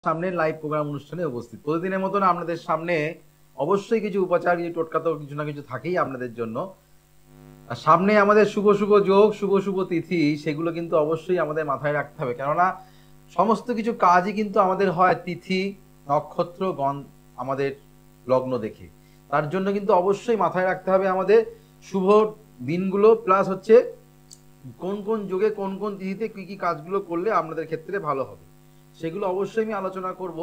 সামনে live programme অনুষ্ঠানে উপস্থিত প্রতিদিনের মতন আপনাদের সামনে অবশ্যই কিছু উপাচার কিছু টোটকা তো কিছু না কিছু থাকেই আপনাদের জন্য। আর সামনে আমাদের শুভ শুভ যোগ শুভ শুভ তিথি, সেগুলো কিন্তু অবশ্যই আমাদের মাথায় রাখতে হবে, কেননা সমস্ত কিছু কাজই কিন্তু আমাদের হয় তিথি নক্ষত্র গণ আমাদের লগ্ন দেখে। তার জন্য কিন্তু অবশ্যই মাথায় রাখতে হবে আমাদের শুভ দিনগুলো, প্লাস হচ্ছে কোন কোন যোগে কোন কোন তিথিতে কি কি কাজগুলো করলে আপনাদের ক্ষেত্রে ভালো হবে, সেগুলো অবশ্যই আমি আলোচনা করব।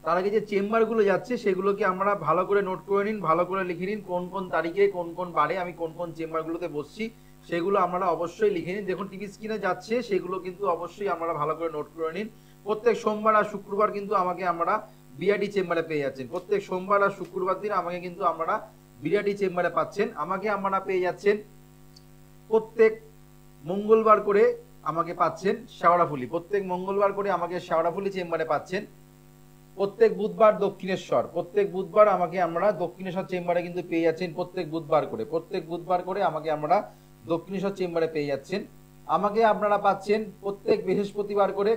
তার আগে যে চেম্বারগুলো যাচ্ছে সেগুলোকে আমরা ভালো করে নোট করে নিন, ভালো করে লিখে নিন কোন কোন তারিখে কোন কোন বারে আমি কোন কোন চেম্বারগুলোতে বসছি, সেগুলো আপনারা অবশ্যই লিখে নিন। দেখুন টিভি স্ক্রিনে যাচ্ছে, সেগুলো কিন্তু অবশ্যই আপনারা ভালো করে নোট করে নিন। প্রত্যেক সোমবার আর শুক্রবার কিন্তু আমাকে আমরা বিআরডি চেম্বারে পেয়ে যাচ্ছেন। প্রত্যেক সোমবার আর শুক্রবার দিন আমাকে কিন্তু আপনারা বিআরডি চেম্বারে পাচ্ছেন। আমাকে আপনারা পেয়ে যাচ্ছেন প্রত্যেক মঙ্গলবার করে আমাকে পাচ্ছেন শেওড়াফুলি, প্রত্যেক মঙ্গলবার করে আমাকে শেওড়াফুলি চেম্বারে পাচ্ছেন। প্রত্যেক বুধবার দক্ষিণেশ্বর, প্রত্যেক বুধবার আমাকে আমরা দক্ষিণেশ্বর চেম্বারে কিন্তু পেয়ে যাচ্ছেন প্রত্যেক বুধবার করে, প্রত্যেক বুধবার করে আমাকে আমরা দক্ষিণেশ্বর চেম্বারে পেয়ে যাচ্ছেন। আমাকে আপনারা পাচ্ছেন প্রত্যেক বৃহস্পতিবার করে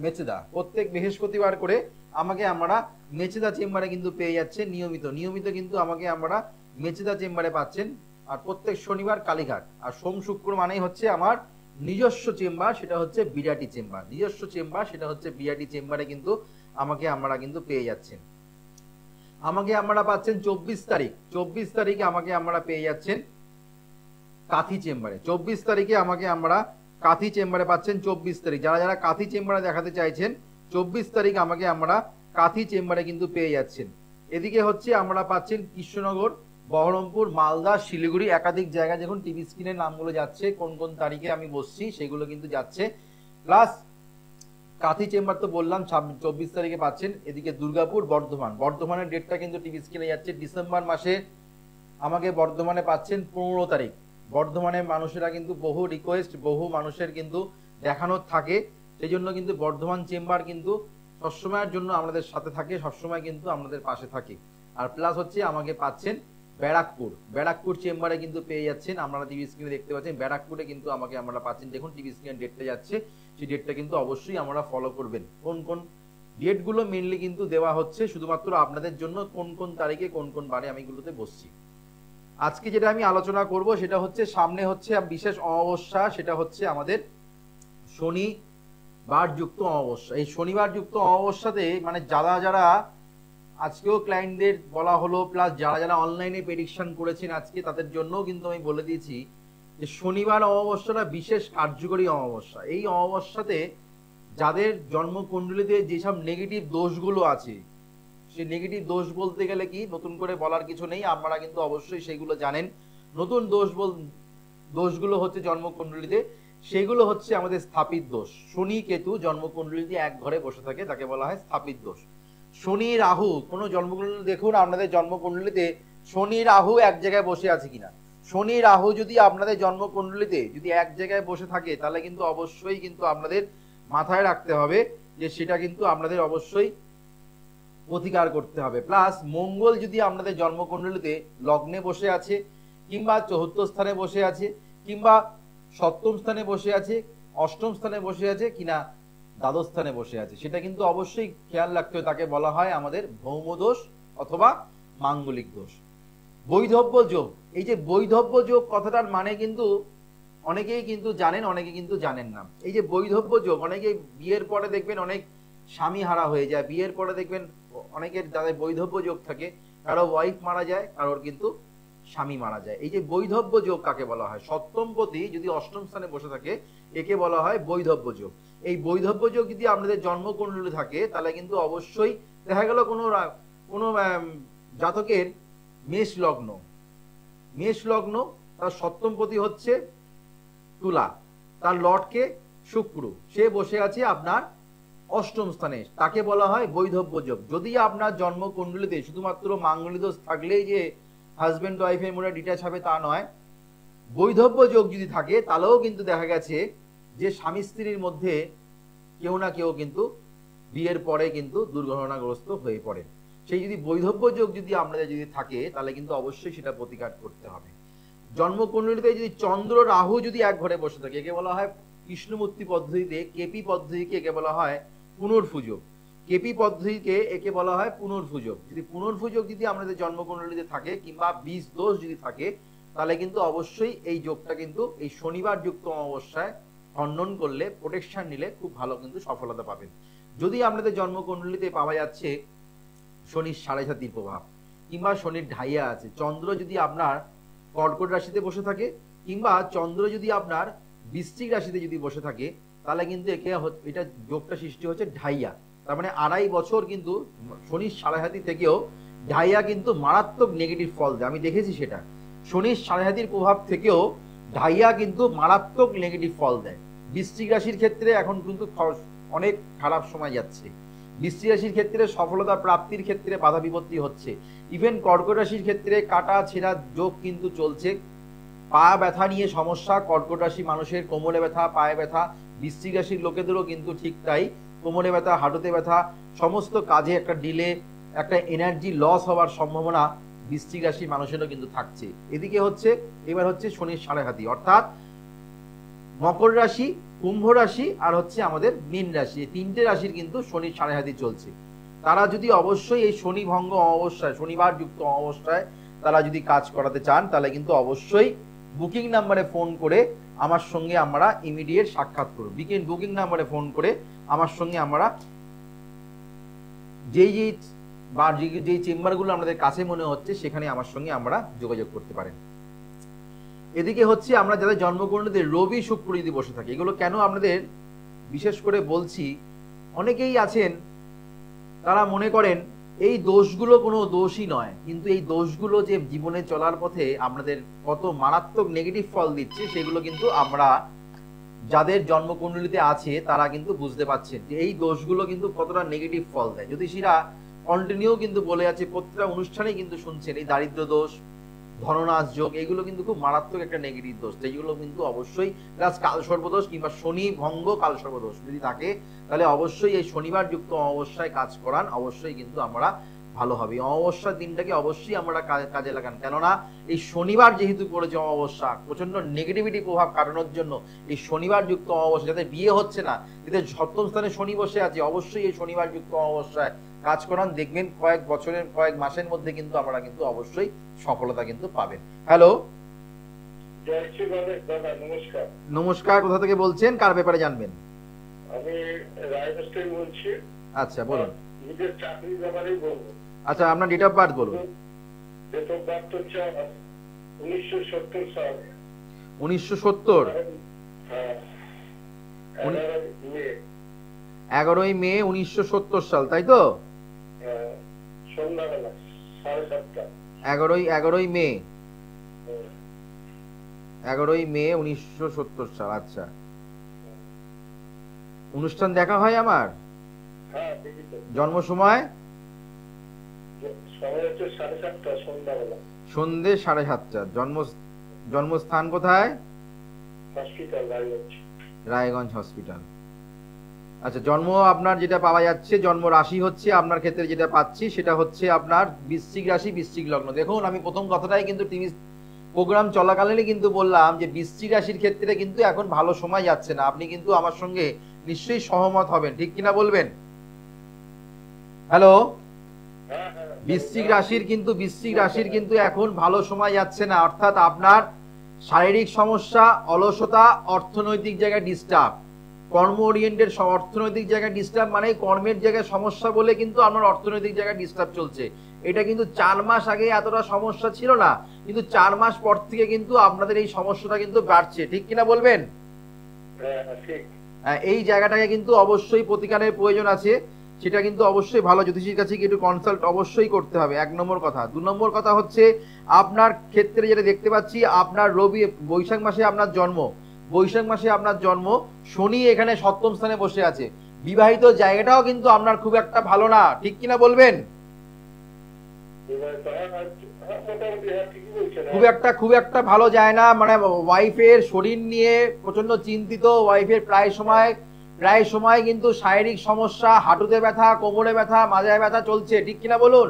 মেচেদা, প্রত্যেক বৃহস্পতিবার করে আমাকে আমরা মেচেদা চেম্বারে কিন্তু পেয়ে যাচ্ছেন নিয়মিত নিয়মিত কিন্তু আমাকে আমরা মেচেদা চেম্বারে পাচ্ছেন। আর প্রত্যেক শনিবার কালীঘাট। আর সোম শুক্র মানেই হচ্ছে আমার নিজস্ব চেম্বার, সেটা হচ্ছে বিরাটি চেম্বার, নিজস্ব চেম্বার সেটা হচ্ছে বিরাটি চেম্বারে কিন্তু আমাকে আমরা কিন্তু পেয়ে যাচ্ছেন। আমাকে আমরা পাচ্ছেন 24 তারিখ, 24 তারিখে আমাকে আমরা পেয়ে যাচ্ছেন কাথি চেম্বারে, 24 তারিখে আমাকে আমরা কাথি চেম্বারে পাচ্ছেন। 24 তারিখ যারা যারা কাথি চেম্বারে দেখাতে চাইছেন 24 তারিখ আমাকে আমরা কাথি চেম্বারে কিন্তু পেয়ে যাচ্ছেন। এদিকে হচ্ছে আমরা পাচ্ছেন কৃষ্ণনগর, বহরমপুর, মালদা, শিলিগুড়ি, একাধিক জায়গায় দেখুন টিভি স্ক্রিনের নামগুলো যাচ্ছে, কোন কোন তারিখে আমি বসছি সেগুলো কিন্তু যাচ্ছে। প্লাস কাথি চেম্বার তো বললাম 24 তারিখে পাচ্ছেন। এদিকে দুর্গাপুর, বর্ধমান, বর্ধমানের ডেটটা কিন্তু টিভি স্ক্রিনে যাচ্ছে। ডিসেম্বর মাসে আমাকে বর্ধমানে পাচ্ছেন 15 তারিখ। বর্ধমানের মানুষেরা কিন্তু বহু রিকোয়েস্ট, বহু মানুষের কিন্তু দেখানোর থাকে, সেই জন্য কিন্তু বর্ধমান চেম্বার কিন্তু সবসময়ের জন্য আমাদের সাথে থাকে, সবসময় কিন্তু আমাদের পাশে থাকে। আর প্লাস হচ্ছে আমাকে পাচ্ছেন ব্যারাকপুর, ব্যারাকপুর চেম্বারে কিন্তু পেয়ে যাচ্ছেন, আপনারা টিভি স্ক্রিনে দেখতে পাচ্ছেন ব্যারাকপুরে কিন্তু আমাকে আমরা পাচ্ছেন। দেখুন টিভি স্ক্রিনে ডেটটা যাচ্ছে, সেই ডেটটা কিন্তু অবশ্যই আমরা ফলো করবেন। কোন কোন ডেটগুলো মেনলি কিন্তু দেওয়া হচ্ছে শুধুমাত্র আপনাদের জন্য, কোন কোন তারিখে কোন কোন বারে আমি গুলোতে বসছি। আজকে যেটা আমি আলোচনা করব সেটা হচ্ছে সামনে হচ্ছে বিশেষ অমাবস্যা, সেটা হচ্ছে আমাদের শনিবার যুক্ত অমাবস্যা। এই শনিবার যুক্ত অমাবস্যাতে মানে যারা যারা আজকেও ক্লায়েন্টদের বলা হলো, প্লাস যারা যারা অনলাইনে প্রেডিকশন করেছেন আজকে তাদের জন্যও কিন্তু আমি বলে দিয়েছি যে শনিবার অমাবস্যাটা বিশেষ কার্যকরী অমাবস্যা। এই অমাবস্যাতে যাদের জন্মকুণ্ডলিতে যেসব নেগেটিভ দোষগুলো আছে, সেই নেগেটিভ দোষ বলতে গেলে কি নতুন করে বলার কিছু নেই, আপনারা কিন্তু অবশ্যই সেগুলো জানেন। নতুন দোষগুলো হচ্ছে জন্মকুণ্ডলিতে, সেগুলো হচ্ছে আমাদের স্থাপিত দোষ। শনি কেতু জন্মকুণ্ডলিতে এক ঘরে বসে থাকে, তাকে বলা হয় স্থাপিত দোষ। শনি রাহু কোনো জন্মকুণ্ডলী দেখুন আপনাদের জন্মকুণ্ডলিতে শনি রাহু এক জায়গায় বসে আছে কিনা। শনি রাহু যদি আপনাদের জন্মকুণ্ডলিতে যদি এক জায়গায় বসে থাকে তাহলে কিন্তু অবশ্যই কিন্তু আপনাদের মাথায় রাখতে হবে যে সেটা কিন্তু আপনাদের অবশ্যই প্রতিকার করতে হবে। প্লাস মঙ্গল যদি আপনাদের জন্মকুণ্ডলিতে লগ্নে বসে আছে, কিংবা চতুর্থ স্থানে বসে আছে, কিংবা সপ্তম স্থানে বসে আছে, অষ্টম স্থানে বসে আছে, কিনা দ্বাদশ স্থানে বসে আছে, সেটা কিন্তু অবশ্যই খেয়াল রাখতে হবে। তাকে বলা হয় আমাদের ভৌম দোষ অথবা মাঙ্গলিক দোষ। বৈধব্য যোগ, এই যে বৈধব্য যোগ কথাটার মানে কিন্তু অনেকেই কিন্তু জানেন, অনেকে কিন্তু জানেন না। এই যে বৈধব্য যোগ, অনেকে বিয়ের পরে দেখবেন অনেক স্বামী হারা হয়ে যায়, বিয়ের পরে দেখবেন অনেকের যাদের বৈধব্য যোগ থাকে কারো ওয়াইফ মারা যায়, কারোর কিন্তু স্বামী মারা যায়। এই যে বৈধব্য যোগ কাকে বলা হয়, সপ্তমপতি যদি অষ্টম স্থানে বসে থাকে একে বলা হয় বৈধব্য যোগ। এই বৈধব্য যোগ যদি আপনাদের জন্মকুণ্ডলী থাকে তাহলে কিন্তু অবশ্যই দেখা গেল কোনো কোনো জাতকের মেষ লগ্ন, মেষ লগ্ন, তার সপ্তমপতি হচ্ছে তুলা, তার লর্ডকে শুক্র, সে বসে আছে আপনার অষ্টম স্থানে, তাকে বলা হয় বৈধব্য যোগ। যদি আপনার জন্মকুণ্ডলিতে শুধুমাত্র মাঙ্গলিক দোষ থাকলেই যে হাজবেন্ড ওয়াইফের মধ্যে ডিট্যাচ হবে তা নয়, বৈধব্য যোগ যদি থাকে তাহলেও কিন্তু দেখা গেছে যে স্বামী স্ত্রীর মধ্যে কেউ না কেউ কিন্তু বিয়ের পরে কিন্তু দুর্ঘটনাগ্রস্ত হয়ে পড়ে। সেই যদি বৈধব্য যোগ যদি আপনাদের যদি থাকে তাহলে কিন্তু অবশ্যই সেটা প্রতিকার করতে হবে। জন্মকুণ্ডলিতে যদি চন্দ্র রাহু যদি এক ঘরে বসে থাকে একে বলা হয় কৃষ্ণমূর্তি পদ্ধতিতে, কেপি পদ্ধতিকে একে বলা হয় পুনর্ফুযোগ। কেপি পদ্ধতিকে একে বলা হয় পুনর্ভুজক। যদি পুনর্ভুজক যদি আমাদের জন্মকুণ্ডলিতে থাকে কিংবা বীজ দোষ যদি থাকে, তাহলে কিন্তু অবশ্যই এই যোগটা কিন্তু এই শনিবার যুক্ত অমাবস্যায় খণ্ডন করলে, প্রোটেকশন নিলে খুব ভালো কিন্তু সফলতা পাবেন। যদি আপনাদের জন্মকুণ্ডলিতে পাওয়া যাচ্ছে শনির 7.5 প্রভাব কিংবা শনির ঢাইয়া আছে, চন্দ্র যদি আপনার কর্কট রাশিতে বসে থাকে কিংবা চন্দ্র যদি আপনার বৃশ্চিক রাশিতে যদি বসে থাকে, তাহলে কিন্তু এটা যোগটা সৃষ্টি হচ্ছে ঢাইয়া। তার মানে 2.5 বছর কিন্তু শনির 7.5 থেকেও ঢাইয়া কিন্তু মারাত্মক নেগেটিভ ফল দেয়। আমি দেখেছি সেটা, শনির 7.5 প্রভাব থেকেও ঢাইয়া কিন্তু মারাত্মক নেগেটিভ ফল দেয়। বৃশ্চিক রাশির ক্ষেত্রে এখন কিন্তু অনেক খারাপ সময় যাচ্ছে, বৃশ্চিক রাশির ক্ষেত্রে সফলতা প্রাপ্তির ক্ষেত্রে বাধা বিপত্তি হচ্ছে। ইভেন কর্কট রাশির ক্ষেত্রে কাটা ছেঁড়া যোগ কিন্তু চলছে। পা ব্যথা নিয়ে সমস্যা, কর্কট রাশি মানুষের কোমরে ব্যথা, পায়ে ব্যথা, বৃশ্চিক রাশির লোকেদেরও কিন্তু ঠিক তাই, কোমরে ব্যথা, হাঁটুতে ব্যথা, সমস্ত কাজে একটা ডিলে, একটা এনার্জি লস হওয়ার সম্ভাবনা বৃশ্চিক রাশির মানুষেরও কিন্তু থাকছে। এদিকে হচ্ছে এবার হচ্ছে শনির 7.5, অর্থাৎ মকর রাশি, কুম্ভ রাশি আর হচ্ছে আমাদের মীন রাশি, এই 3টে রাশির কিন্তু শনির 7.5 চলছে। তারা যদি অবশ্যই এই শনি ভঙ্গ অমাবস্যায়, শনিবার যুক্ত অমাবস্যায় তারা যদি কাজ করাতে চান, তাহলে কিন্তু অবশ্যই বুকিং নাম্বারে ফোন করে আমার সঙ্গে আমরা ইমিডিয়েট সাক্ষাৎ করব। বুকিং নাম্বারে ফোন করে আমার সঙ্গে আমরা যেই চেম্বারগুলো আমাদের কাছে মনে হচ্ছে সেখানে আমার সঙ্গে আমরা যোগাযোগ করতে পারেন। এদিকে হচ্ছে আমরা যাদের জন্মকুণ্ডলিতে রবি শুক্র যদি বসে থাকে, এগুলো কেন আপনাদের বিশেষ করে বলছি, অনেকেই আছেন তারা মনে করেন এই দোষগুলো কোনো দোষই নয়, কিন্তু এই দোষগুলো যে জীবনে চলার পথে আপনাদের কত মারাত্মক নেগেটিভ ফল দিচ্ছে, সেগুলো কিন্তু আমরা যাদের জন্মকুণ্ডলিতে আছে তারা কিন্তু বুঝতে পারছেন যে এই দোষগুলো কিন্তু কতটা নেগেটিভ ফল দেয়। জ্যোতিষীরা কন্টিনিউ কিন্তু বলে আছে, প্রত্যেকটা অনুষ্ঠানে কিন্তু শুনছেন এই দারিদ্র দোষ, ধননাশ যোগ, এগুলো কিন্তু খুব মারাত্মক একটা নেগেটিভ দোষ। এইগুলো কিন্তু অবশ্যই প্লাস কাল সর্বদোষ কিংবা শনি ভঙ্গ কাল সর্বদোষ যদি থাকে, তাহলে অবশ্যই এই শনিবার যুক্ত অমাবস্যায় কাজ করান, অবশ্যই কিন্তু আমরা ভালো হবে। অমাবস্যার দিনটাকে অবশ্যই আমরা কাজে লাগান, কেননা এই শনিবার যেহেতু পড়েছে অমাবস্যা, প্রচন্ড নেগেটিভিটি প্রভাব কাটানোর জন্য এই শনিবার যুক্ত অমাবস্যা, যাদের বিয়ে হচ্ছে না, যাদের সপ্তম স্থানে শনি বসে আছে, অবশ্যই এই শনিবার যুক্ত অমাবস্যায় কাজ করান, দেখবেন কয়েক মাসের মধ্যে কিন্তু আমরা কিন্তু অবশ্যই সফলতা কিন্তু পাবেন। হ্যালো, নমস্কার। নমস্কার, কোথা থেকে বলছেন, কার ব্যাপারে জানবেন? আমি রায়গঞ্জ থেকে বলছি। আচ্ছা বলুন। নিজের চাকরির ব্যাপারেই বলবো। আচ্ছা, আপনার ডেট অফ বার্থ বলুন। ডেট অফ বার্থ হচ্ছে 1970 সাল। 1970? হ্যাঁ, 11ই মে 1970 সাল, তাই তো? সন্ধ্যাবেলা 7:30। 11ই মে 1970 সাল। আচ্ছা, অনুষ্ঠান দেখা হয় আমার? হ্যাঁ, দেখি তো। জন্ম সময়? সময় হচ্ছে 7:30 সন্ধ্যাবেলা। সন্ধে 7:30। জন্মস্থান কোথায়? হসপিটাল, রায়গঞ্জ। রায়গঞ্জ হসপিটাল। আচ্ছা, জন্ম আপনার যেটা পাওয়া যাচ্ছে, জন্ম রাশি হচ্ছে আপনার ক্ষেত্রে যেটা পাচ্ছি সেটা হচ্ছে আপনার বৃশ্চিক রাশি, বৃশ্চিক লগ্ন। দেখুন, আমি প্রথম কথাটাই কিন্তু টিভি প্রোগ্রাম চলাকালীনই কিন্তু বললাম যে বৃশ্চিক রাশির ক্ষেত্রে কিন্তু এখন ভালো সময় যাচ্ছে না। আপনি কিন্তু আমার সঙ্গে নিশ্চয়ই সহমত হবেন, ঠিক কিনা বলবেন? হ্যালো, বৃশ্চিক রাশির কিন্তু এখন ভালো সময় যাচ্ছে না, অর্থাৎ আপনার শারীরিক সমস্যা, অলসতা, অর্থনৈতিক জায়গায় ডিস্টার্ব, কর্ম ওরিয়েন্টেড, অর্থনৈতিক জায়গায় ডিস্টার্ব মানে কর্মের জায়গায় সমস্যা বলে কিন্তু আমার অর্থনৈতিক জায়গায় ডিস্টার্ব চলছে। এটা কিন্তু 4 মাস আগে এতটা সমস্যা ছিল না, কিন্তু 4 মাস পর থেকে কিন্তু আপনাদের এই সমস্যাটা কিন্তু বাড়ছে, ঠিক কিনা বলবেন? এই জায়গাটাকে কিন্তু অবশ্যই প্রতিকারের প্রয়োজন আছে, সেটা কিন্তু অবশ্যই ভালো জ্যোতিষীর কাছে একটু কনসাল্ট অবশ্যই করতে হবে, 1 নম্বর কথা। 2 নম্বর কথা হচ্ছে আপনার ক্ষেত্রে যেটা দেখতে পাচ্ছি, আপনার রবি বৈশাখ মাসে আপনার জন্ম, শনি এখানে সপ্তম স্থানে বসে আছে, বিবাহিত জায়গাটাও কিন্তু আপনার খুব একটা ভালো না, ঠিক কিনা বলবেন? খুব একটা ভালো যায় না, মানে ওয়াইফের শরীর নিয়ে প্রচন্ড চিন্তিত, ওয়াইফের প্রায় সময় কিন্তু শারীরিক সমস্যা, হাঁটুতে ব্যথা, কোমরে ব্যথা, মাজায় ব্যথা চলছে, ঠিক কিনা বলুন?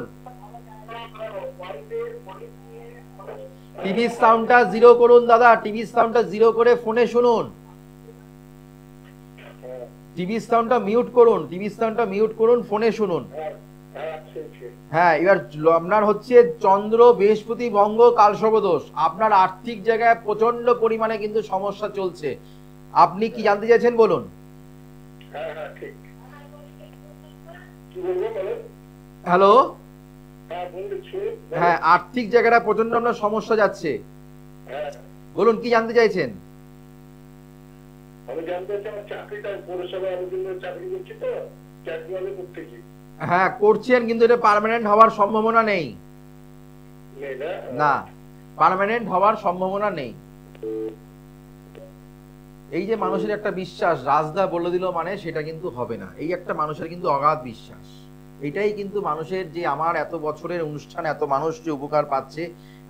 টিভি সাউন্ডটা জিরো করুন দাদা, টিভি সাউন্ডটা জিরো করে ফোনে শুনুন। টিভি সাউন্ডটা মিউট করুন, টিভি সাউন্ডটা মিউট করুন, ফোনে শুনুন। হ্যাঁ হ্যাঁ শুনছি। হ্যাঁ, এবার আপনার হচ্ছে চন্দ্র বৃহস্পতি ভঙ্গ কালসর্পদোষ, আপনার আর্থিক জায়গায় প্রচন্ড পরিমাণে কিন্তু সমস্যা চলছে। আপনি কি জানতে চাইছেন বলুন। হ্যাঁ হ্যাঁ ঠিক। কি বলবো বলেন। হ্যালো। হ্যাঁ বলছি। হ্যাঁ, আর্থিক জায়গাটা প্রচন্ড আপনার সমস্যা যাচ্ছে, হ্যাঁ বলুন কি জানতে চাইছেন। আমি জানতে চাই আমার চাকরিটা পৌরসভায় আমি কিন্তু চাকরি করছি তো, চাকরি আমি করতেছি। হ্যাঁ করছেন, কিন্তু এটা পার্মানেন্ট হওয়ার সম্ভাবনা নেই। নেই না? না, পার্মানেন্ট হওয়ার সম্ভাবনা নেই। এই যে মানুষের একটা বিশ্বাস রাজদা বলে দিল মানে সেটা কিন্তু হবে না, এই একটা মানুষের কিন্তু অগাধ বিশ্বাস। এটাই কিন্তু মানুষের যে আমার এত বছরের অনুষ্ঠান, এত মানুষ যে উপকার পাচ্ছে,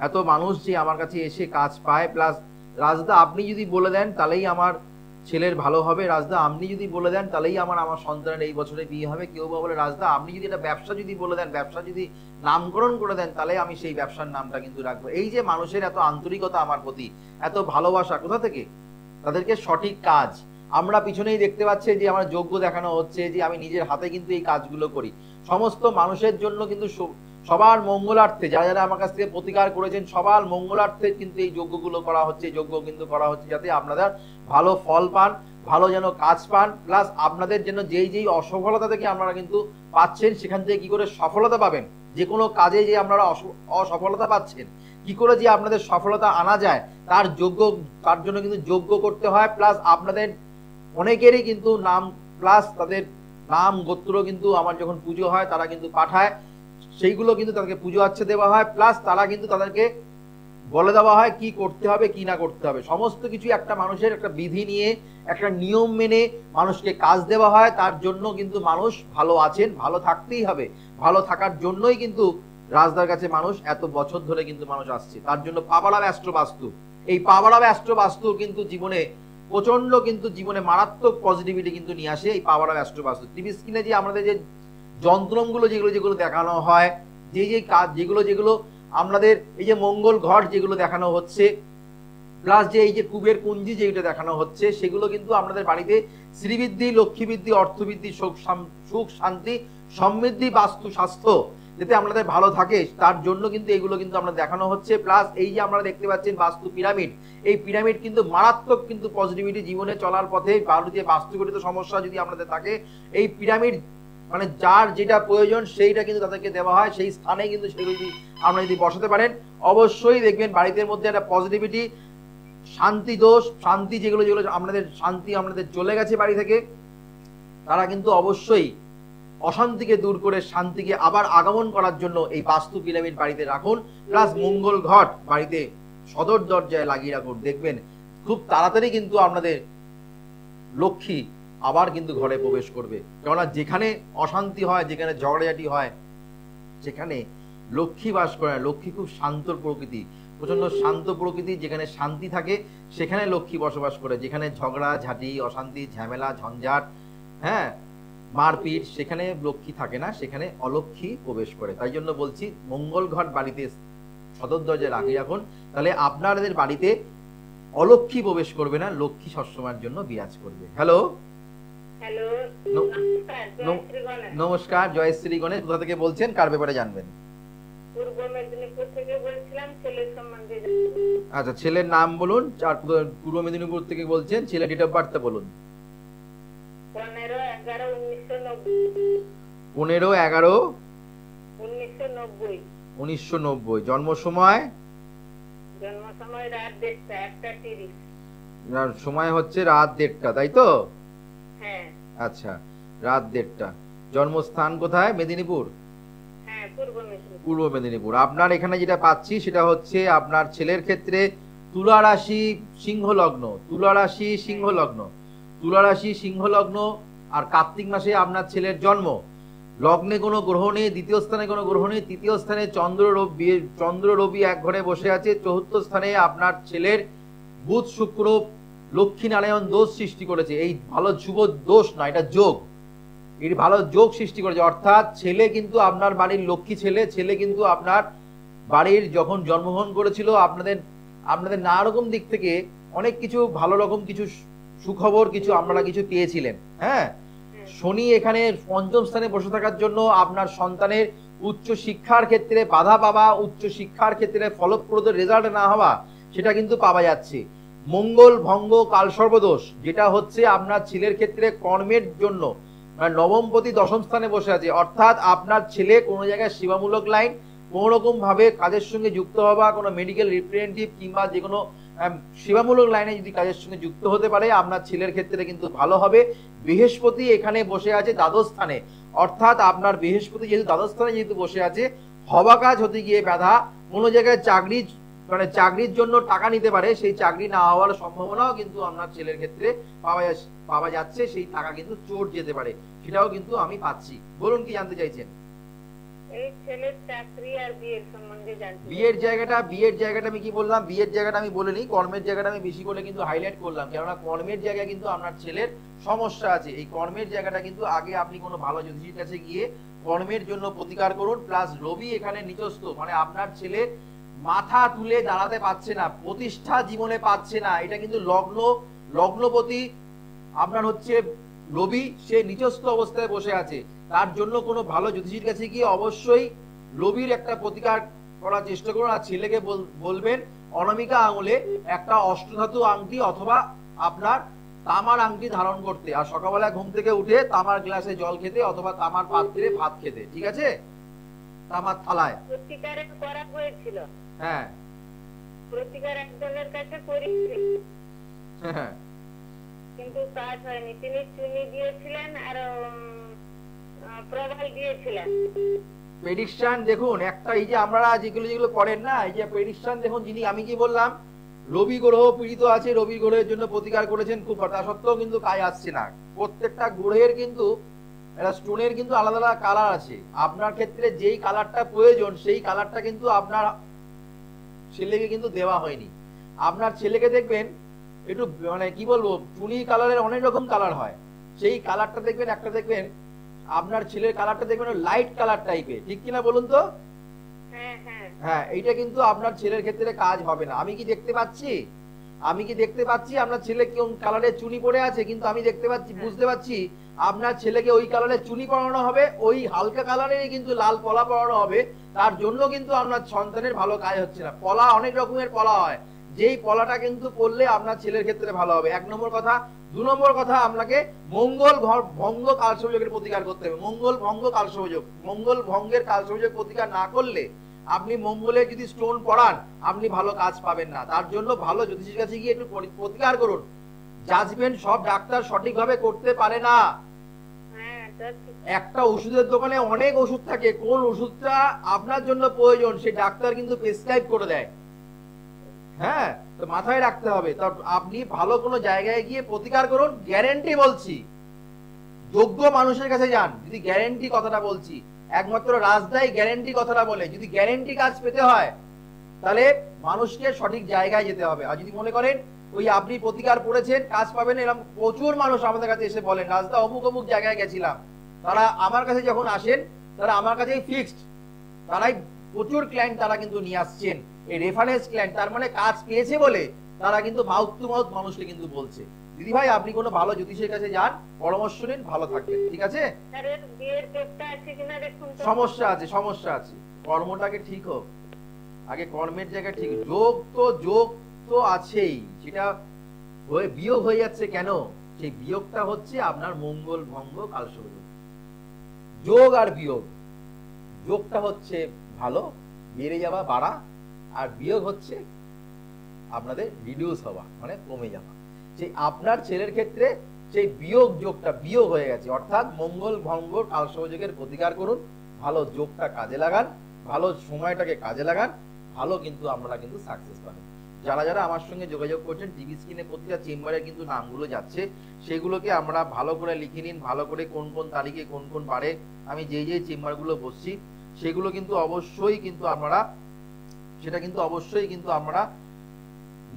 এত মানুষ যে আমার কাছে এসে কাজ পায়, প্লাস রাজদা আপনি যদি বলে দেন তাহলেই আমার ছেলের ভালো হবে, রাজদা আপনি যদি বলে দেন তাহলেই আমার সন্তানের এই বছরে বিয়ে হবে, কেউ বা বলে রাজদা আপনি যদি এটা ব্যবসা যদি বলে দেন, ব্যবসা যদি নামকরণ করে দেন তাহলে আমি সেই ব্যবসার নামটা কিন্তু রাখবো। এই যে মানুষের এত আন্তরিকতা আমার প্রতি, এত ভালোবাসা, কোথা থেকে? তাদেরকে সঠিক কাজ আমরা পিছনেই দেখতে পাচ্ছি যে আমার যোগ্য দেখানো হচ্ছে, যে আমি নিজের হাতে কিন্তু এই কাজগুলো করি সমস্ত মানুষের জন্য, কিন্তু সবার মঙ্গলার্থে, যারা যারা আমার কাছ থেকে প্রতিকার করেছেন সবার মঙ্গলার্থে কিন্তু এই যজ্ঞগুলো করা হচ্ছে, যজ্ঞ কিন্তু করা হচ্ছে যাতে আপনাদের ভালো ফল পান, ভালো যেন কাজ পান, প্লাস আপনাদের জন্য যেই যেই অসফলতা থেকে আপনারা কিন্তু পাচ্ছেন সেখান থেকে কি করে সফলতা পাবেন, যে কোনো কাজে যে আপনারা অসফলতা পাচ্ছেন কি করে যে আপনাদের সফলতা আনা যায় তার যোগ্য, তার জন্য কিন্তু যোগ্য করতে হয়। প্লাস আপনাদের অনেকেরই কিন্তু নাম, প্লাস তাদের নাম গোত্র কিন্তু আমার যখন পুজো হয় তারা কিন্তু পাঠায়, সেইগুলো কিন্তু তাদেরকে পুজো আচ্ছে দেওয়া হয়, প্লাস তারা কিন্তু তাদেরকে বলে দেওয়া হয় কি করতে হবে কি না করতে হবে, সমস্ত কিছু একটা মানুষের একটা বিধি নিয়ে একটা নিয়ম মেনে মানুষকে কাজ দেওয়া হয়। তার জন্য কিন্তু মানুষ ভালো আছেন, ভালো থাকতেই হবে, ভালো থাকার জন্যই কিন্তু রাজদার কাছে মানুষ এত বছর ধরে কিন্তু মানুষ আসছে। তার জন্য পাবাড়া অ্যাস্ট্রো বাস্তু, এই পাবাড়া অ্যাস্ট্রো বাস্তু কিন্তু জীবনে প্রচন্ড, কিন্তু জীবনে মারাত্মক পজিটিভিটি কিন্তু নিয়ে আসে এই পাবাড়া অ্যাস্ট্রো বাস্তু। টিভি স্ক্রিনে যে আমাদের যে যন্ত্রগুলো যেগুলো যেগুলো দেখানো হয়, যে যে কাজ যেগুলো যেগুলো আমাদের এই যে মঙ্গল ঘট যেগুলো দেখানো হচ্ছে, প্লাস যে এই যে কুবের কুঞ্জি যেটা দেখানো হচ্ছে, সেগুলো কিন্তু আপনাদের বাড়িতে শ্রীবৃদ্ধি, লক্ষ্মীবৃদ্ধি, অর্থবৃদ্ধি, সুখ শান্তি, সমৃদ্ধি, বাস্তু, স্বাস্থ্য যাতে আপনাদের ভালো থাকে তার জন্য কিন্তু এগুলো কিন্তু আমরা দেখানো হচ্ছে। প্লাস এই যে আপনারা দেখতে পাচ্ছেন বাস্তু পিরামিড, এই পিরামিড কিন্তু মারাত্মক কিন্তু পজিটিভিটি জীবনে চলার পথে যে বাস্তুগঠিত সমস্যা যদি আপনাদের থাকে, এই পিরামিড মানে যার যেটা প্রয়োজন সেইটা কিন্তু তাদেরকে দেওয়া হয়, সেই স্থানে কিন্তু সেগুলো যদি আপনারা যদি বসাতে পারেন অবশ্যই দেখবেন বাড়িতে মধ্যে একটা পজিটিভিটি, শান্তি দোষ, শান্তি যেগুলো যেগুলো আপনাদের শান্তি আপনাদের চলে গেছে বাড়ি থেকে, তারা কিন্তু অবশ্যই অশান্তিকে দূর করে শান্তিকে আবার আগমন করার জন্য এই বাস্তু পিরামিড বাড়িতে রাখুন। প্লাস মঙ্গল ঘট বাড়িতে সদর দরজায় লাগিয়ে রাখুন, দেখবেন খুব তাড়াতাড়ি কিন্তু আপনাদের লক্ষ্মী আবার কিন্তু ঘরে প্রবেশ করবে। কেননা যেখানে অশান্তি হয়, যেখানে ঝগড়াঝাটি হয়, সেখানে লক্ষ্মী বাস করে না। লক্ষ্মী খুব শান্ত প্রকৃতি, প্রচন্ড শান্ত প্রকৃতি, যেখানে শান্তি থাকে সেখানে লক্ষ্মী বসবাস করে, যেখানে ঝগড়া ঝাঁটি, অশান্তি, ঝামেলা, ঝঞ্ঝাট, হ্যাঁ মারপিট, সেখানে লক্ষ্মী থাকে না, সেখানে অলক্ষ্মী প্রবেশ করে। তাই জন্য বলছি মঙ্গল ঘট বাড়িতে সদর দরজায় লাগিয়ে রাখুন, তাহলে আপনাদের বাড়িতে অলক্ষ্মী প্রবেশ করবে না, লক্ষ্মী সবসময়ের জন্য বিরাজ করবে। হ্যালো হ্যালো, নমস্কার, জয়শ্রী গণেশ, কোথা থেকে বলছেন, কার ব্যাপারে জানবেন? পূর্ব মেদিনীপুর থেকে বলছিলাম, ছেলের সম্বন্ধে। আচ্ছা, ছেলের নাম বলুন। আর পূর্ব মেদিনীপুর থেকে বলছেন, ছেলের ডেট অফ বার্থটা বলুন। 15/11/1990। 15/11/1990। জন্ম সময়? জন্ম সময় রাত 1:30। সময় হচ্ছে রাত 1:30, তাই তো? হ্যাঁ। আচ্ছা, রাত 1:30। জন্মস্থান কোথায়? মেদিনীপুর? হ্যাঁ, পূর্ব মেদিনীপুর। পূর্ব মেদিনীপুর। আপনার এখানে যেটা পাচ্ছি সেটা হচ্ছে আপনার ছেলের ক্ষেত্রে তুলা রাশি সিংহ লগ্ন, তুলা রাশি সিংহ লগ্ন, তুলা রাশি সিংহ লগ্ন, আর কার্তিক মাসে আপনার ছেলের জন্ম। লগ্নে কোনো গ্রহ নেই, দ্বিতীয় স্থানে কোনো গ্রহ নেই, তৃতীয় স্থানে চন্দ্র রবি এক ঘরে বসে আছে, চতুর্থ স্থানে আপনার ছেলের বুধ শুক্র লক্ষ্মী নারায়ণ দোষ সৃষ্টি করেছে। এই ভালো শুভ দোষ না, এটা যোগ, এর ভালো যোগ সৃষ্টি করেছে। অর্থাৎ ছেলে কিন্তু আপনার বাড়ির লক্ষ্মী ছেলে, ছেলে কিন্তু আপনার বাড়ির যখন জন্মগ্রহণ করেছিল আপনাদের নানা রকম দিক থেকে অনেক কিছু ভালো রকম কিছু সুখবর কিছু আপনারা কিছু পেয়েছিলেন। হ্যাঁ, শনি এখানে পঞ্চম স্থানে বসে থাকার জন্য আপনার সন্তানের উচ্চ শিক্ষার ক্ষেত্রে বাধা পাওয়া, উচ্চ শিক্ষার ক্ষেত্রে ফলপ্রদ রেজাল্ট না হওয়া, সেটা কিন্তু পাওয়া যাচ্ছে। মঙ্গল ভঙ্গ কালসর্বদোষ, যেটা হচ্ছে আপনার ছেলের ক্ষেত্রে কর্মের জন্য নবমপতি দশম স্থানে বসে আছে, অর্থাৎ আপনার ছেলে কোনো জায়গায় সেবামূলক লাইন, কোনো রকম ভাবে কাজের সঙ্গে যুক্ত হওয়া, কোনো মেডিকেল রিপ্রেজেন্টেটিভ কিংবা যে কোনো সেবামূলক লাইনে যদি কাজের সঙ্গে যুক্ত হতে পারে, আপনার ছেলের ক্ষেত্রে কিন্তু ভালো হবে। বৃহস্পতি এখানে বসে আছে দ্বাদশ স্থানে, অর্থাৎ আপনার বৃহস্পতি যেহেতু দ্বাদশ স্থানে যেহেতু বসে আছে, হওয়া কাজ হতে গিয়ে বাধা, কোনো জায়গায় চাকরির জন্য টাকা নিতে পারে, সেই চাকরি না হওয়ার সম্ভাবনাও কিন্তু আপনার ছেলের ক্ষেত্রে পাওয়া যাচ্ছে। সেই টাকা কিন্তু চোট যেতে পারে, সেটাও কিন্তু আমি পাচ্ছি। বলুন কি জানতে চাইছেন? এই ছেলের চাকরি আর বিয়ের সম্বন্ধে জানতে। বিয়ের জায়গাটা আমি কি বললাম? বিয়ের জায়গাটা আমি বলিনি, কর্মের জায়গাটা আমি বেশি করে কিন্তু হাইলাইট করলাম, কেননা কর্মের জায়গায় কিন্তু আপনার ছেলের সমস্যা আছে। এই কর্মের জায়গাটা কিন্তু আগে আপনি কোনো ভালো জ্যোতিষীর কাছে গিয়ে কর্মের জন্য প্রতিকার করুন। প্লাস রবি এখানে নিচস্থ, মানে আপনার ছেলে মাথা তুলে দাঁড়াতে পারছে না, প্রতিষ্ঠা জীবনে পাচ্ছে না। এটা কিন্তু লগ্নপতি আপনার হচ্ছে রবি, সে নিচস্থ অবস্থায় বসে আছে। তার জন্য কোনো ভালো জ্যোতিষীর কাছে গিয়ে অবশ্যই রবির একটা প্রতিকার করার চেষ্টা করুন। আর ছেলেকে বলবেন অনামিকা আঙুলে একটা অষ্টধাতু আংটি অথবা আপনার তামার আংটি ধারণ করতে, আর সকালবেলা ঘুম থেকে উঠে তামার গ্লাসে জল খেতে অথবা তামার পাত্রে ভাত খেতে, ঠিক আছে? তামার থালায়। প্রতিকার করা হয়েছিল। হ্যাঁ, প্রতিকার একজনের কাছে করেছিল, হ্যাঁ, কিন্তু কাজ হয়নি। তিনি চুনি দিয়েছিলেন আর প্রবাল দিয়েছিলেন। প্রেডিকশন দেখুন একটা, এই যে আমরা যেগুলো করেন না, এই যে প্রেডিকশন দেখুন, যিনি আমি কি বললাম রবি গ্রহ পীড়িত আছে, রবি গ্রহের জন্য প্রতিকার করেছেন খুব, তা সত্ত্বেও কিন্তু কাজ আসছে না। প্রত্যেকটা গ্রহের কিন্তু একটা স্টোনের কিন্তু আলাদা আলাদা কালার আছে। আপনার ক্ষেত্রে যেই কালারটা প্রয়োজন সেই কালারটা কিন্তু আপনার ছেলেকে কিন্তু দেওয়া হয়নি। আপনার ছেলেকে দেখবেন একটু মানে কি বলবো, চুনি কালারের অনেক রকম কালার হয়, সেই কালারটা দেখবেন, একটা দেখবেন আপনার ছেলের কালারটা দেখবেন লাইট কালার টাইপের, ঠিক কিনা বলুন তো? হ্যাঁ, এইটা কিন্তু আপনার ছেলের ক্ষেত্রে কাজ হবে না। আমি কি দেখতে পাচ্ছি আপনার ছেলে কোন কালারের চুনি পরে আছে, কিন্তু আমি দেখতে পাচ্ছি, বুঝতে পারছি আপনার ছেলেকে ওই কালারের চুনি পরানো হবে, ওই হালকা কালারেরই কিন্তু লাল পলা পরানো হবে। তার জন্য কিন্তু আপনার সন্তানের ভালো কাজ হচ্ছে না। পলা অনেক রকমের পলা হয়, যেই পলাটা কিন্তু পরলে আপনার ছেলের ক্ষেত্রে ভালো হবে, এক নম্বর কথা। দু নম্বর কথা, আপনাকে মঙ্গল ভঙ্গ কালসংযোগের প্রতিকার করতে হবে। মঙ্গল ভঙ্গ কালসংযোগ, মঙ্গল ভঙ্গের কালসংযোগ প্রতিকার না করলে আপনি মঙ্গলের যদি স্টোন পড়ান আপনি ভালো কাজ পাবেন না। তার জন্য ভালো জ্যোতিষীর কাছে গিয়ে একটু প্রতিকার করুন। জাজমেন্ট সব ডাক্তার সঠিকভাবে করতে পারে না। একটা ওষুধের দোকানে অনেক ওষুধ থাকে, কোন ওষুধটা আপনার জন্য প্রয়োজন সেই ডাক্তার কিন্তু প্রেসক্রাইব করে দেয়। হ্যাঁ, তো মাথায় রাখতে হবে। তো আপনি ভালো কোনো জায়গায় গিয়ে প্রতিকার করুন, গ্যারেন্টি বলছি। যোগ্য মানুষের কাছে যান, যদি গ্যারেন্টি কথাটা বলছি, একমাত্র রাজদাই গ্যারেন্টি কথাটা বলে। যদি গ্যারেন্টি কাজ পেতে হয় তাহলে মানুষকে সঠিক জায়গায় যেতে হবে। আর যদি মনে করেন ওই আপনি প্রতিকার করেছেন কাজ পাবেন, এরকম প্রচুর মানুষ আমাদের কাছে এসে বলেন রাজদা অমুক অমুক জায়গায় গেছিলাম, তারা আমার কাছে যখন আসেন তারা আমার কাছেই ফিক্সড, তারাই প্রচুর ক্লায়েন্ট তারা কিন্তু নিয়ে আসছেন, এই রেফারেন্স ক্লায়েন্ট, তার মানে কাজ পেয়েছে বলে তারা কিন্তু মাউথ টু মাউথ মানুষকে কিন্তু বলছে। দিদি ভাই, আপনি কোনো ভালো জ্যোতিষের কাছে যান, পরামর্শ নিন, ভালো থাকবেন, ঠিক আছে? সমস্যা আছে, কর্মটাকে ঠিক হোক আগে, কর্মের জায়গায় ঠিক। যোগ তো আছেই, সেটা বিয়োগ হয়ে যাচ্ছে কেন? সেই বিয়োগটা হচ্ছে আপনার মঙ্গল ভঙ্গ কালসংযোগ। যোগ আর বিয়োগ, যোগটা হচ্ছে ভালো, বেড়ে যাওয়া, বাড়া, আর বিয়োগ হচ্ছে আপনাদের রিডিউস হওয়া, মানে কমে যাওয়া। সেই আপনার ছেলের ক্ষেত্রে সেই বিয়োগ যোগটা বিয়োগ হয়ে গেছে, অর্থাৎ মঙ্গল ভঙ্গ কালসংযোগের প্রতিকার করুন, ভালো যোগটা কাজে লাগান, ভালো সময়টাকে কাজে লাগান, ভালো কিন্তু আমরা কিন্তু সাকসেস পাবেন। যারা আমার সঙ্গে যোগাযোগ করছেন, টিভি স্ক্রিনে প্রতিটা চেম্বারের কিন্তু নামগুলো যাচ্ছে, সেগুলোকে আমরা ভালো করে লিখে নিন, ভালো করে কোন কোন তারিখে কোন কোন বারে আমি যেই চেম্বারগুলো বসছি সেগুলো কিন্তু অবশ্যই কিন্তু আপনারা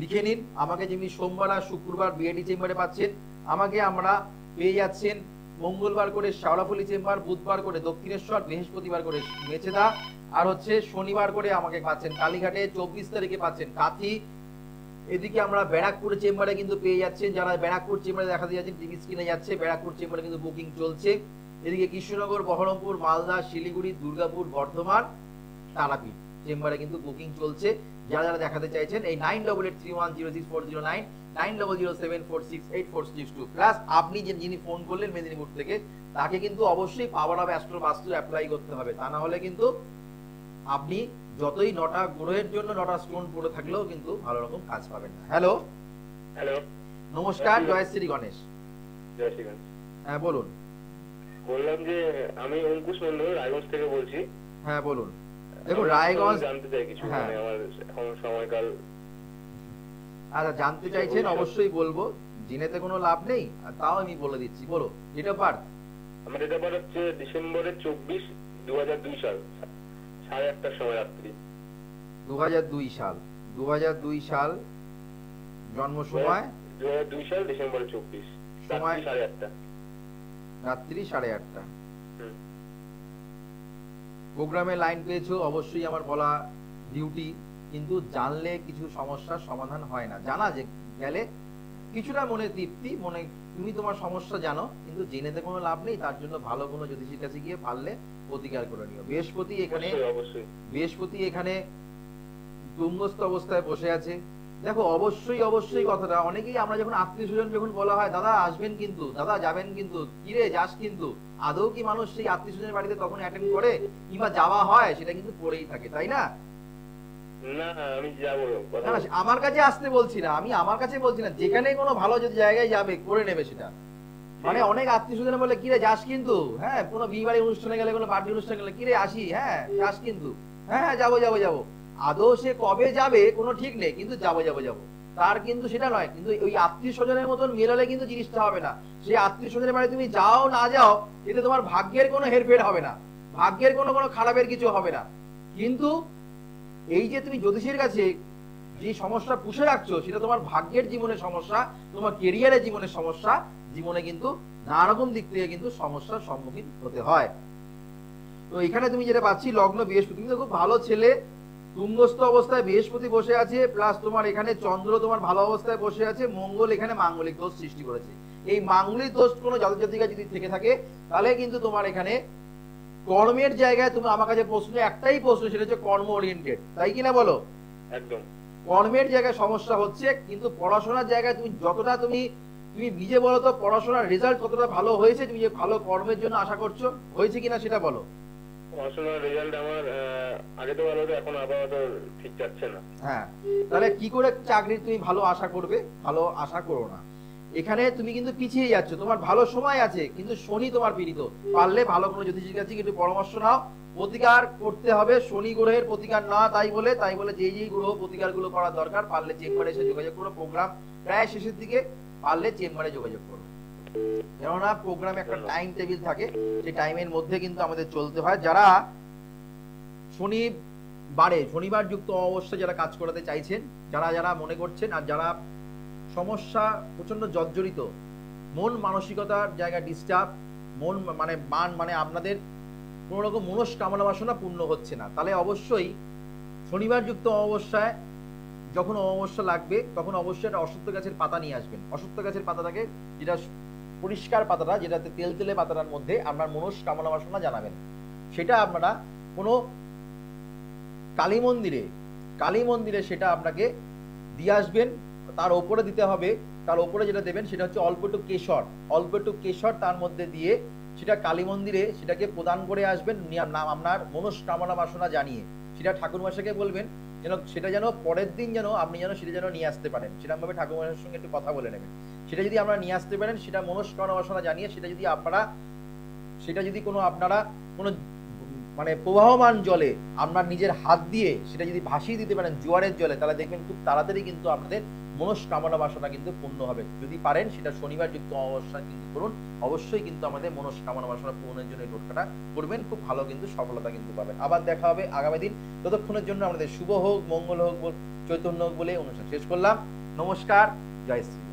লিখে নিন। আমাকে যেমনি সোমবার আর শুক্রবার বিআইডি চেম্বারে পাচ্ছেন, আমাকে আমরা পেয়ে যাচ্ছেন মঙ্গলবার করে শাওড়াফুলি চেম্বার, বুধবার করে দক্ষিণেশ্বর, বৃহস্পতিবার করে মেচেদা, আর হচ্ছে শনিবার করে আমাকে পাচ্ছেন কালীঘাটে, 24 তারিখে পাচ্ছেন কাথি, এদিকে আমরা ব্যারাকপুর চেম্বারে কিন্তু পেয়ে যাচ্ছেন, যারা ব্যারাকপুর চেম্বারে দেখা দিয়ে যাচ্ছেন টিভি স্ক্রিনে যাচ্ছে, ব্যারাকপুর চেম্বারে কিন্তু বুকিং চলছে। এদিকে কৃষ্ণনগর, বহরমপুর, মালদা, শিলিগুড়ি, দুর্গাপুর, বর্ধমান, তারাপীঠ চেম্বারে কিন্তু বুকিং চলছে। যারা যারা দেখাতে চাইছেন এই 9881064009 9007468462 প্লাস আপনি যিনি ফোন করলেন মেদিনীপুর থেকে তাকে কিন্তু অবশ্যই পাওয়ার অফ অ্যাস্ট্রো বাস্তু অ্যাপ্লাই করতে হবে, তা না হলে কিন্তু আপনি যতই 9টা গ্রহের জন্য 9টা স্টোন পড়ে থাকলেও কিন্তু ভালো রকম কাজ পাবেন না। হ্যালো হ্যালো, নমস্কার, জয় শ্রী গণেশ। জয় শ্রী গণেশ। হ্যাঁ বলুন। বললাম যে আমি অঙ্কুশ মন্ডল রায়গঞ্জ থেকে বলছি। হ্যাঁ বলুন। দেখুন রায়গঞ্জ জানতে চাই কিছু, হ্যাঁ। মানে আমার এখন সময়কাল। আচ্ছা জানতে চাইছেন, অবশ্যই বলবো, জেনেতে কোনো লাভ নেই, আর তাও আমি বলে দিচ্ছি। বলো ডেট অফ বার্থ। আমার ডেট অফ বার্থ হচ্ছে ডিসেম্বরের 24, 2002 সাল, 8:30টার সময় রাত্রি। 2002 সাল, 2002 সাল জন্ম সময় 2002 সাল ডিসেম্বরের 24, সময়? রাত্রি 8:30টা। রাত্রি 8:30টা। হুম। প্রোগ্রামে লাইন পেয়েছো, অবশ্যই আমার বলা ডিউটি, কিন্তু জানলে কিছু সমস্যার সমাধান হয় না। জানা যে গেলে কিছুটা মনে তৃপ্তি, মনে তুমি তোমার সমস্যা জানো, কিন্তু জেনেতে কোনো লাভ নেই। তার জন্য ভালো কোনো জ্যোতিষীর কাছে গিয়ে পারলে প্রতিকার করে নিও। বৃহস্পতি এখানে অবশ্যই, অবশ্যই। বৃহস্পতি এখানে তুঙ্গস্থ অবস্থায় বসে আছে। দেখো অবশ্যই অবশ্যই কথাটা অনেকেই, আমরা যখন আত্মীয় স্বজন যখন বলা হয় দাদা আসবেন কিন্তু, দাদা যাবেন কিন্তু, কিরে যাস কিন্তু, আদৌ কি মানুষ সেই আত্মীয় স্বজনের বাড়িতে তখন অ্যাটেন্ড করে কিংবা যাওয়া হয়? সেটা কিন্তু পড়েই থাকে, তাই না? না, আমি যাবো। না না, আমার কাছে আসতে বলছি না, আমি আমার কাছে বলছি না, যেখানে কোনো ভালো যদি জায়গায় যাবে করে নেবে সেটা। মানে অনেক আত্মীয় স্বজন বলে কিরে যাস কিন্তু, হ্যাঁ কোনো বিয়ে বাড়ি অনুষ্ঠানে গেলে, কোনো বার্থডে অনুষ্ঠানে গেলে, কিরে আসি, হ্যাঁ যাস কিন্তু, হ্যাঁ হ্যাঁ যাবো যাবো যাবো। আদৌ সে কবে যাবে কোনো ঠিক নেই, কিন্তু যাবো যাবো যাবো তার কিন্তু সেটা নয়। কিন্তু ওই আত্মীয় স্বজনের মতন মেলালে কিন্তু জিনিসটা হবে না। সেই আত্মীয় স্বজনের বাড়ি তুমি যাও না যাও, এতে তোমার ভাগ্যের কোনো হেরফের হবে না, ভাগ্যের কোনো কোনো খারাপের কিছু হবে না। কিন্তু এই যে তুমি জ্যোতিষীর কাছে যে সমস্যা পুষে রাখছো, সেটা তোমার ভাগ্যের জীবনের সমস্যা, তোমার কেরিয়ারের জীবনের সমস্যা, জীবনে কিন্তু নানা রকম দিক থেকে কিন্তু সমস্যার সম্মুখীন হতে হয়। তো এখানে তুমি যেটা পাচ্ছি লগ্ন বৃহস্পতি, তুমি তো খুব ভালো ছেলে, তুঙ্গস্থ অবস্থায় বৃহস্পতি বসে আছে, প্লাস তোমার এখানে চন্দ্র তোমার ভালো অবস্থায় বসে আছে, মঙ্গল এখানে মাঙ্গলিক দোষ সৃষ্টি করেছে। এই মাঙ্গলিক দোষ কোনো জাতক জাতিকা যদি থেকে থাকে তাহলে কিন্তু তোমার এখানে কর্মের জায়গায়, তুমি আমার কাছে প্রশ্ন একটাই প্রশ্ন, সেটা হচ্ছে কর্ম ওরিয়েন্টেড, তাই কিনা বলো? একদম। কর্মের জায়গায় সমস্যা হচ্ছে, কিন্তু পড়াশোনার জায়গায় তুমি যতটা তুমি নিজে বলো তো, পড়াশোনার রেজাল্ট কতটা ভালো হয়েছে, তুমি যে ভালো কর্মের জন্য আশা করছো, হয়েছে কিনা সেটা বলো। পড়াশোনার রেজাল্ট আমার আগে তো ভালো হতো, এখন আপাতত ঠিক যাচ্ছে না। হ্যাঁ, তাহলে কি করে চাকরির তুমি ভালো আশা করবে? ভালো আশা করো না। এখানে তুমি কিন্তু পিছিয়ে যাচ্ছ, তোমার ভালো সময় আছে, কিন্তু শনি তোমার পীড়িত। পারলে ভালো কোনো জ্যোতিষীর কাছে একটু পরামর্শ নাও, প্রতিকার করতে হবে। শনি গ্রহের প্রতিকার না, তাই বলে যেই গ্রহ প্রতিকার গুলো করার দরকার, পারলে চেম্বারে এসে যোগাযোগ করো। প্রোগ্রাম প্রায় শেষের দিকে, পারলে চেম্বারে যোগাযোগ করো। কেননা প্রোগ্রামে একটা টাইম টেবিল থাকে, সেই টাইমের মধ্যে কিন্তু আমাদের চলতে হয়। যারা শনিবার যুক্ত অবস্থায় যারা কাজ করাতে চাইছেন, যারা যারা মনে করছেন, আর যারা সমস্যা প্রচন্ড জর্জরিত, মন মানসিকতার জায়গা ডিস্টার্ব, মন মানে আপনাদের কোন রকম মনস্কামনা বাসনা পূর্ণ হচ্ছে না, তাহলে অবশ্যই শনিবার যুক্ত অমাবস্যায় যখন অমাবস্যা লাগবে তখন অবশ্যই একটা অশ্বত্থ গাছের পাতা নিয়ে আসবেন। অশ্বত্থ গাছের পাতাটাকে, যেটা পরিষ্কার পাতাটা, যেটাতে তেলে পাতাটার মধ্যে আপনার মনস্কামনা বাসনা জানাবেন, সেটা আপনারা কোনো কালী মন্দিরে সেটা আপনাকে দিয়ে আসবেন। তার ওপরে দিতে হবে, তার ওপরে যেটা দেবেন সেটা হচ্ছে অল্প একটু কেশর তার মধ্যে দিয়ে সেটা কালী মন্দিরে সেটাকে প্রদান করে আসবেন, আপনার মনস্কামনা বাসনা জানিয়ে। সেটা ঠাকুরমশাইকে বলবেন সেটা যেন পরের দিন আপনি সেটা যেন নিয়ে আসতে পারেন। সেরকম ভাবে ঠাকুরমশাইয়ের সঙ্গে একটু কথা বলে নেবেন। সেটা যদি আপনারা নিয়ে আসতে পারেন, সেটা মনস্কামনা বাসনা জানিয়ে, সেটা যদি আপনারা কোনো মানে প্রবাহমান জলে আপনার নিজের হাত দিয়ে সেটা যদি ভাসিয়ে দিতে পারেন জোয়ারের জলে, তাহলে দেখবেন খুব তাড়াতাড়ি কিন্তু আপনাদের মনস্কামনা বাসনা কিন্তু পূর্ণ হবে। যদি পারেন সেটা শনিবার যুক্ত অমাবস্যা কিন্তু করুন, অবশ্যই কিন্তু আমাদের মনস্কামনা বাসনা পূরণের জন্য এই টোটকাটা করবেন, খুব ভালো কিন্তু সফলতা কিন্তু পাবেন। আবার দেখা হবে আগামী দিন, ততক্ষণের জন্য আমাদের শুভ হোক, মঙ্গল হোক, চৈতন্য হোক বলে অনুষ্ঠান শেষ করলাম। নমস্কার, জয় শ্রী।